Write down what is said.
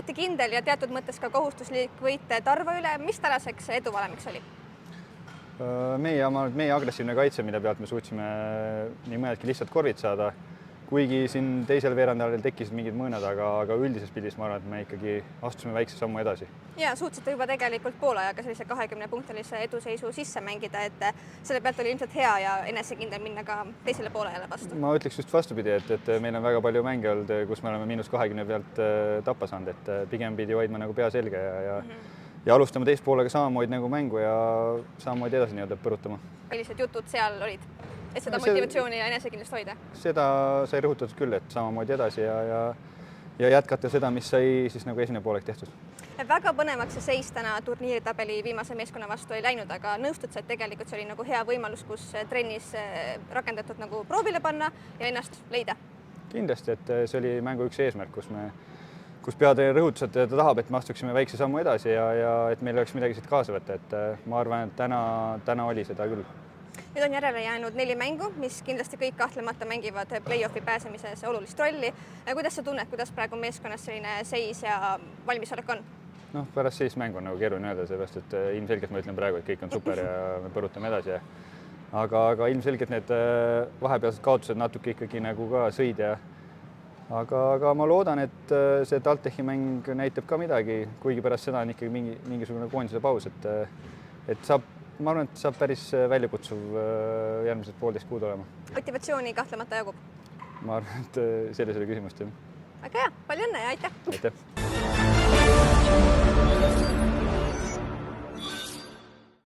Igati kindel ja teatud mõttes ka kohustuslik võit Tarva üle. Mis tänaseks eduvalemiks oli? Meie agressiivne kaitse, mida pealt me suutsime nii mõnedki lihtsalt korvid saada, kuigi siin teisel veerandajal tekkisid mingid mõõnad, aga üldises pildis ma arvan, et me ikkagi astusime väikse sammu edasi. Ja suutsite juba tegelikult poolajaga sellise 20-punktilise eduseisu sisse mängida, et selle pealt oli ilmselt hea ja enesekindel minna ka teisele poolajale vastu. Ma ütleks just vastupidi, et meil on väga palju mänge olnud, kus me oleme -20 pealt tappa saanud, et pigem pidi hoidma nagu pea selge ja alustame teist poolega samamoodi nagu mängu ja samamoodi edasi nii-öelda põrutama. Millised jutud seal olid, et seda motivatsiooni ja enesekindlust hoida? Seda sai rõhutatud küll, et samamoodi edasi ja jätkata seda, mis sai siis nagu esimene poolek tehtud. Väga põnevaks see seis täna turniiritabeli viimase meeskonna vastu ei läinud, aga nõustud sa, et tegelikult see oli nagu hea võimalus, kus trennis rakendatud nagu proovile panna ja ennast leida? Kindlasti, et see oli mängu üks eesmärk, kus peatreener rõhutas, et ta tahab, et me astuksime väikse sammu edasi ja et meil oleks midagi siit kaasa võtta, et ma arvan, et täna oli seda küll. Nüüd on järele jäänud 4 mängu, mis kindlasti kõik kahtlemata mängivad play-offi pääsemises olulist rolli. Kuidas sa tunned, kuidas praegu meeskonnas selline seis ja valmisolek on? Pärast sellist mängu on nagu keeruline öelda, sellepärast, et ilmselgelt ma ütlen praegu, et kõik on super ja me põrutame edasi. Aga ilmselgelt need vahepealsed kaotused natuke ikkagi nagu ka sõid aga ma loodan, et see TalTechi mäng näitab ka midagi, kuigi pärast seda on ikkagi mingisugune koondise paus, et ma arvan, et saab päris väljakutsuv järgmised 1,5 kuud olema. Motivatsiooni kahtlemata jagub? Ma arvan, et selles oli küsimust. Väga hea, palju õnne ja aitäh! Aitäh!